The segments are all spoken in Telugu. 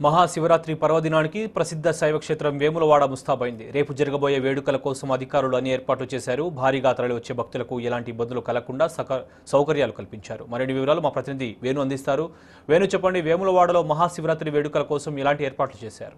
మహాశివరాత్రి పర్వదినానికి ప్రసిద్ధ శైవక్షేత్రం వేములవాడ ముస్తాబైంది. రేపు జరగబోయే వేడుకల కోసం అధికారులు అన్ని ఏర్పాట్లు చేశారు. భారీగా తరలి వచ్చే భక్తులకు ఎలాంటి ఇబ్బందులు కలగకుండా సౌకర్యాలు కల్పించారు. మరిన్ని వివరాలు మా ప్రతినిధి వేణు అందిస్తారు. వేణు, చెప్పండి, వేములవాడలో మహాశివరాత్రి వేడుకల కోసం ఎలాంటి ఏర్పాట్లు చేశారు?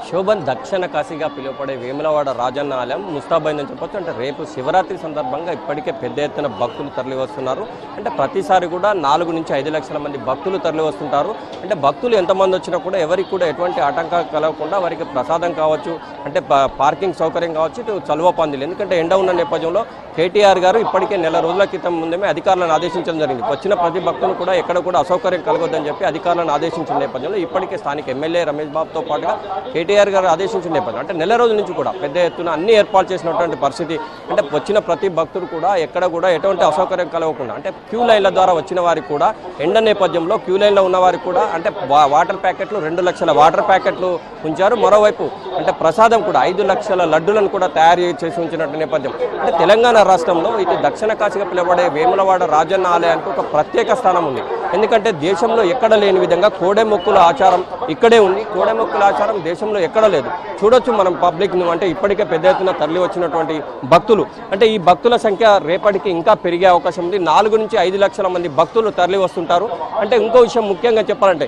శోభన్ దక్షిణ కాశీగా పిలువబడే వేములవాడ రాజన్న ఆలయం ముస్తాబైందని చెప్పొచ్చు. అంటే రేపు శివరాత్రి సందర్భంగా ఇప్పటికే పెద్ద ఎత్తున భక్తులు తరలి వస్తున్నారు. అంటే ప్రతిసారి కూడా 4 నుంచి 5 లక్షల మంది భక్తులు తరలి వస్తుంటారు. అంటే భక్తులు ఎంతమంది వచ్చినా కూడా ఎవరికి కూడా ఎటువంటి ఆటంకాలు కలగకుండా వారికి ప్రసాదం కావచ్చు, అంటే పార్కింగ్ సౌకర్యం కావచ్చు, ఇటు చలువ పందిలు. ఎందుకంటే ఎండ ఉన్న నేపథ్యంలో కేటీఆర్ గారు ఇప్పటికే నెల రోజుల క్రితం ముందే అధికారులను ఆదేశించడం జరిగింది. వచ్చిన ప్రతి భక్తులు కూడా ఎక్కడ కూడా అసౌకర్యం కలగొద్దని చెప్పి అధికారులను ఆదేశించిన నేపథ్యంలో ఇప్పటికే స్థానిక ఎమ్మెల్యే రమేష్ బాబుతో పాటుగా కేటీఆర్ గారు ఆదేశించిన నేపథ్యం అంటే నెల రోజుల నుంచి కూడా పెద్ద ఎత్తున అన్ని ఏర్పాటు చేసినటువంటి పరిస్థితి. అంటే వచ్చిన ప్రతి భక్తుడు కూడా ఎక్కడ కూడా ఎటువంటి అసౌకర్యం కలగకుండా, అంటే క్యూ లైన్ల ద్వారా వచ్చిన వారికి కూడా ఎండ నేపథ్యంలో క్యూ లైన్లో ఉన్న వారికి కూడా అంటే వాటర్ ప్యాకెట్లు 2 లక్షల వాటర్ ప్యాకెట్లు ఉంచారు. మరోవైపు అంటే ప్రసాదం కూడా 5 లక్షల లడ్డులను కూడా తయారు చేసి ఉంచినట్టు నేపథ్యం. అంటే తెలంగాణ రాష్ట్రంలో ఇటు దక్షిణ కాశీగా పిలువబడే వేములవాడ రాజన్న ఆలయానికి ఒక ప్రత్యేక స్థానం ఉంది. ఎందుకంటే దేశంలో ఎక్కడ లేని విధంగా కోడెమొక్కుల ఆచారం ఇక్కడే ఉంది. కోడెమొక్కుల ఆచారం దేశంలో ఎక్కడ లేదు. చూడొచ్చు మనం పబ్లిక్ను. అంటే ఇప్పటికే పెద్ద ఎత్తున తరలి వచ్చినటువంటి భక్తులు, అంటే ఈ భక్తుల సంఖ్య రేపటికి ఇంకా పెరిగే అవకాశం ఉంది. 4 నుంచి 5 లక్షల మంది భక్తులు తరలి వస్తుంటారు. అంటే ఇంకో విషయం ముఖ్యంగా చెప్పాలంటే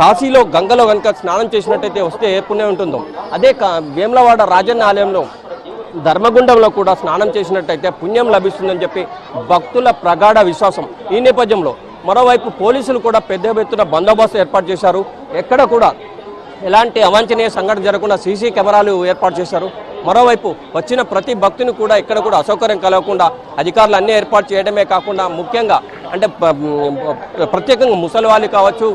కాశీలో గంగలో కనుక స్నానం చేసినట్టయితే వస్తే ఏ పుణ్యం ఉంటుందో, అదే వేములవాడ రాజన్న ఆలయంలో ధర్మగుండంలో కూడా స్నానం చేసినట్టయితే పుణ్యం లభిస్తుందని చెప్పి భక్తుల ప్రగాఢ విశ్వాసం. ఈ నేపథ్యంలో మరోవైపు పోలీసులు కూడా పెద్ద ఎత్తున బందోబస్తు ఏర్పాటు చేశారు. ఎక్కడ కూడా ఎలాంటి అవాంఛనీయ సంఘటన జరగకుండా సీసీ కెమెరాలు ఏర్పాటు చేశారు. మరోవైపు వచ్చిన ప్రతి భక్తుని కూడా ఎక్కడ కూడా అసౌకర్యం కలగకుండా అధికారులు అన్నీ ఏర్పాటు చేయడమే కాకుండా ముఖ్యంగా అంటే ప్రత్యేకంగా ముసలి వాళ్ళు కావచ్చు,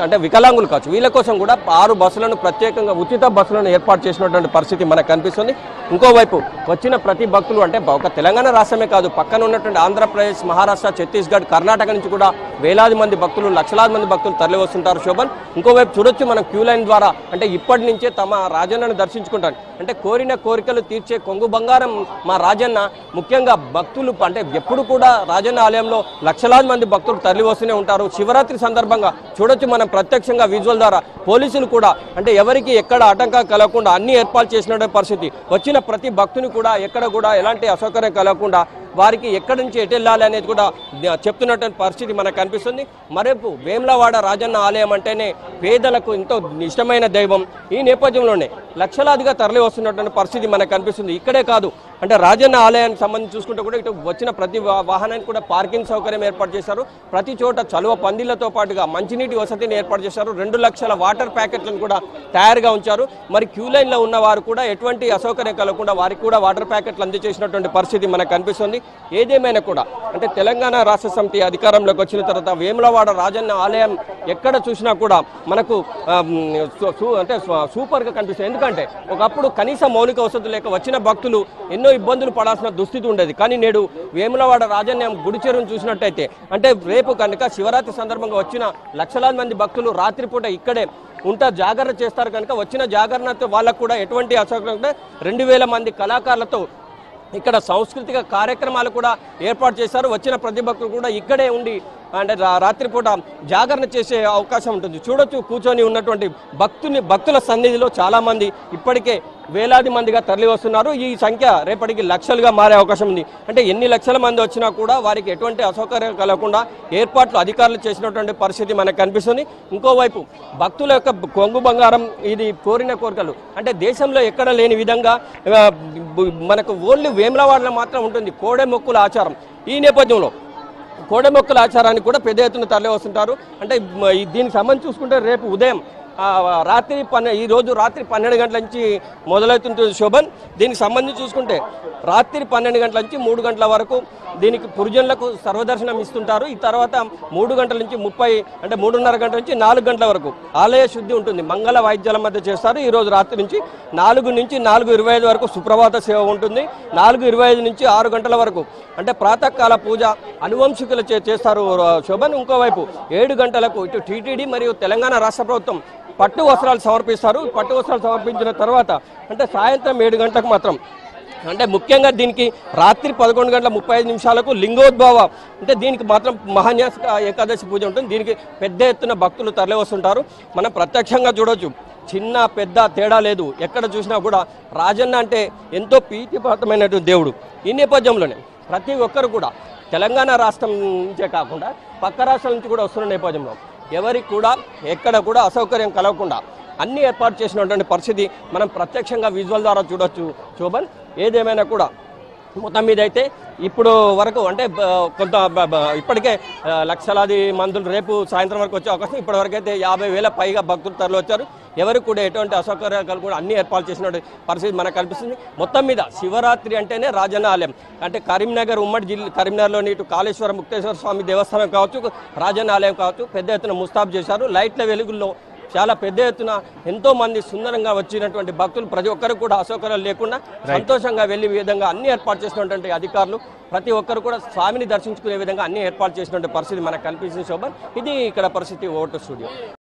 అంటే వికలాంగులు కావచ్చు, వీళ్ళ కోసం కూడా 6 బస్సులను ప్రత్యేకంగా ఉచిత బస్సులను ఏర్పాటు చేసినటువంటి పరిస్థితి మనకు కనిపిస్తుంది. ఇంకోవైపు వచ్చిన ప్రతి భక్తులు అంటే ఒక తెలంగాణ రాష్ట్రమే కాదు, పక్కన ఉన్నటువంటి ఆంధ్రప్రదేశ్, మహారాష్ట్ర, ఛత్తీస్గఢ్, కర్ణాటక నుంచి కూడా వేలాది మంది భక్తులు, లక్షలాది మంది భక్తులు తరలి వస్తుంటారు. శోభన్, ఇంకోవైపు చూడొచ్చు మనం క్యూ లైన్ ద్వారా అంటే ఇప్పటి నుంచే తమ రాజన్నను దర్శించుకుంటారు. అంటే కోరిన కోరికలు తీర్చే కొంగు బంగారం మా రాజన్న. ముఖ్యంగా భక్తులు అంటే ఎప్పుడు కూడా రాజన్న ఆలయంలో లక్షలాది మంది భక్తులు తరలి వస్తూనే ఉంటారు. శివరాత్రి సందర్భంగా చూడొచ్చు మనం ప్రత్యక్షంగా విజువల్ ద్వారా పోలీసులు కూడా అంటే ఎవరికి ఎక్కడ ఆటంకం కలగకుండా అన్ని ఏర్పాటు చేసిన పరిస్థితి. వచ్చిన ప్రతి భక్తుని కూడా ఎక్కడ కూడా ఎలాంటి అసౌకర్యం కలగకుండా వారికి ఎక్కడి నుంచి ఎటు వెళ్ళాలి అనేది కూడా చెప్తున్నటువంటి పరిస్థితి మనకు కనిపిస్తుంది. మరేపు వేములవాడ రాజన్న ఆలయం అంటేనే పేదలకు ఎంతో ఇష్టమైన దైవం. ఈ నేపథ్యంలోనే లక్షలాదిగా తరలి వస్తున్నటువంటి పరిస్థితి మనకు కనిపిస్తుంది. ఇక్కడే కాదు, అంటే రాజన్న ఆలయానికి సంబంధించి చూసుకుంటే కూడా ఇటు వచ్చిన ప్రతి వాహనానికి కూడా పార్కింగ్ సౌకర్యం ఏర్పాటు చేశారు. ప్రతి చోట చలువ పందిళ్లతో పాటుగా మంచినీటి వసతిని ఏర్పాటు చేశారు. 2 లక్షల వాటర్ ప్యాకెట్లను కూడా తయారుగా ఉంచారు. మరి క్యూ లైన్లో ఉన్న వారు కూడా ఎటువంటి అసౌకర్యం కలగకుండా వారికి కూడా వాటర్ ప్యాకెట్లు అందజేసినటువంటి పరిస్థితి మనకు కనిపిస్తుంది. ఏదేమైనా కూడా అంటే తెలంగాణ రాష్ట్ర సమితి అధికారంలోకి వచ్చిన తర్వాత వేములవాడ రాజన్న ఆలయం ఎక్కడ చూసినా కూడా మనకు అంటే సూపర్గా కనిపిస్తుంది. ఎందుకంటే ఒకప్పుడు కనీస మౌలిక వసతులు లేక వచ్చిన భక్తులు ఎన్నో ఇబ్బందులు పడాల్సిన దుస్థితి ఉండేది. కానీ నేడు వేములవాడ రాజన్న గుడి చెరువును చూసినట్టయితే అంటే రేపు కనుక శివరాత్రి సందర్భంగా వచ్చిన లక్షలాది మంది భక్తులు రాత్రిపూట ఇక్కడే జాగరణ చేస్తారు. కనుక వచ్చిన జాగరణతో వాళ్ళకు కూడా ఎటువంటి అసౌకర్యం 2000 మంది కళాకారులతో ఇక్కడ సాంస్కృతిక కార్యక్రమాలు కూడా ఏర్పాటు చేశారు. వచ్చిన ప్రతి భక్తులు కూడా ఇక్కడే ఉండి అంటే రాత్రిపూట జాగరణ చేసే అవకాశం ఉంటుంది. చూడొచ్చు కూర్చొని ఉన్నటువంటి భక్తుల సన్నిధిలో చాలామంది ఇప్పటికే వేలాది మందిగా తరలి వస్తున్నారు. ఈ సంఖ్య రేపటికి లక్షలుగా మారే అవకాశం ఉంది. అంటే ఎన్ని లక్షల మంది వచ్చినా కూడా వారికి ఎటువంటి అసౌకర్యం కలగకుండా ఏర్పాట్లు అధికారులు చేసినటువంటి పరిస్థితి మనకు కనిపిస్తుంది. ఇంకోవైపు భక్తుల యొక్క కొంగు బంగారం ఇది కోరిన కోరికలు. అంటే దేశంలో ఎక్కడ లేని విధంగా మనకు ఓన్లీ వేములవాడలో మాత్రం ఉంటుంది కోడెమొక్కుల ఆచారం. ఈ నేపథ్యంలో కోడెమొక్కుల ఆచారాన్ని కూడా పెద్ద ఎత్తున తరలి వస్తుంటారు. అంటే దీనికి సంబంధించి చూసుకుంటే రేపు ఉదయం ఈరోజు రాత్రి 12 గంటల నుంచి మొదలవుతుంటుంది. శోభన్, దీనికి సంబంధించి చూసుకుంటే రాత్రి 12 గంటల నుంచి 3 గంటల వరకు దీనికి పురుజనులకు సర్వదర్శనం ఇస్తుంటారు. ఈ తర్వాత 3 గంటల నుంచి 3:30 గంటల నుంచి 4 గంటల వరకు ఆలయ శుద్ధి ఉంటుంది. మంగళ వాయిద్యాల మధ్య చేస్తారు. ఈరోజు రాత్రి నుంచి 4 నుంచి 4:25 వరకు సుప్రభాత సేవ ఉంటుంది. 4:25 నుంచి 6 గంటల వరకు అంటే ప్రాతకాల పూజ అనువంశికులు చేస్తారు. శోభన్, ఇంకోవైపు 7 గంటలకు ఇటు టీటీడీ మరియు తెలంగాణ రాష్ట్ర ప్రభుత్వం పట్టు వస్త్రాలు సమర్పిస్తారు. పట్టు వస్త్రాలు సమర్పించిన తర్వాత అంటే సాయంత్రం 7 గంటలకు మాత్రం అంటే ముఖ్యంగా దీనికి రాత్రి 11:35 లింగోద్భవ అంటే దీనికి మాత్రం మహాన్యాస ఏకాదశి పూజ ఉంటుంది. దీనికి పెద్ద ఎత్తున భక్తులు తరలి వస్తుంటారు. మనం ప్రత్యక్షంగా చూడొచ్చు, చిన్న పెద్ద తేడా లేదు. ఎక్కడ చూసినా కూడా రాజన్న అంటే ఎంతో ప్రీతిపాత్రమైనటువంటి దేవుడు. ఈ నేపథ్యంలోనే ప్రతి ఒక్కరు కూడా తెలంగాణ రాష్ట్రం నుంచే కాకుండా పక్క రాష్ట్రాల నుంచి కూడా వస్తున్న నేపథ్యంలో ఎవరికి కూడా ఎక్కడ కూడా అసౌకర్యం కలగకుండా అన్ని ఏర్పాటు చేసినటువంటి పరిస్థితి మనం ప్రత్యక్షంగా విజువల్ ద్వారా చూడొచ్చు శోభన్. ఏదేమైనా కూడా మొత్తం మీద అయితే ఇప్పుడు వరకు అంటే కొంత ఇప్పటికే లక్షలాది మందులు రేపు సాయంత్రం వరకు వచ్చే అవకాశం. ఇప్పటివరకు అయితే 50,000 పైగా భక్తులు తరలి వచ్చారు. ఎవరికి కూడా ఎటువంటి అసౌకర్యాలు కూడా అన్ని ఏర్పాటు చేసినటువంటి పరిస్థితి మనకు కనిపిస్తుంది. మొత్తం మీద శివరాత్రి అంటేనే రాజన్న ఆలయం. అంటే కరీంనగర్ ఉమ్మడి జిల్లా కరీంనగర్లోని ఇటు కాళేశ్వరం ముక్తేశ్వర స్వామి దేవస్థానం కావచ్చు, రాజన్న ఆలయం కావచ్చు, పెద్ద ఎత్తున ముస్తాబు చేశారు. లైట్ల వెలుగుల్లో చాలా పెద్ద ఎత్తున ఎంతో మంది సుందరంగా వచ్చినటువంటి భక్తులు ప్రతి ఒక్కరు కూడా అసౌకర్యాలు లేకుండా సంతోషంగా వెళ్లే విధంగా అన్ని ఏర్పాటు చేసినటువంటి అధికారులు ప్రతి ఒక్కరు కూడా స్వామిని దర్శించుకునే విధంగా అన్ని ఏర్పాటు చేసినటువంటి పరిస్థితి మనకు కనిపిస్తుంది శోభన్. ఇది ఇక్కడ పరిస్థితి ఓటు స్టూడియో.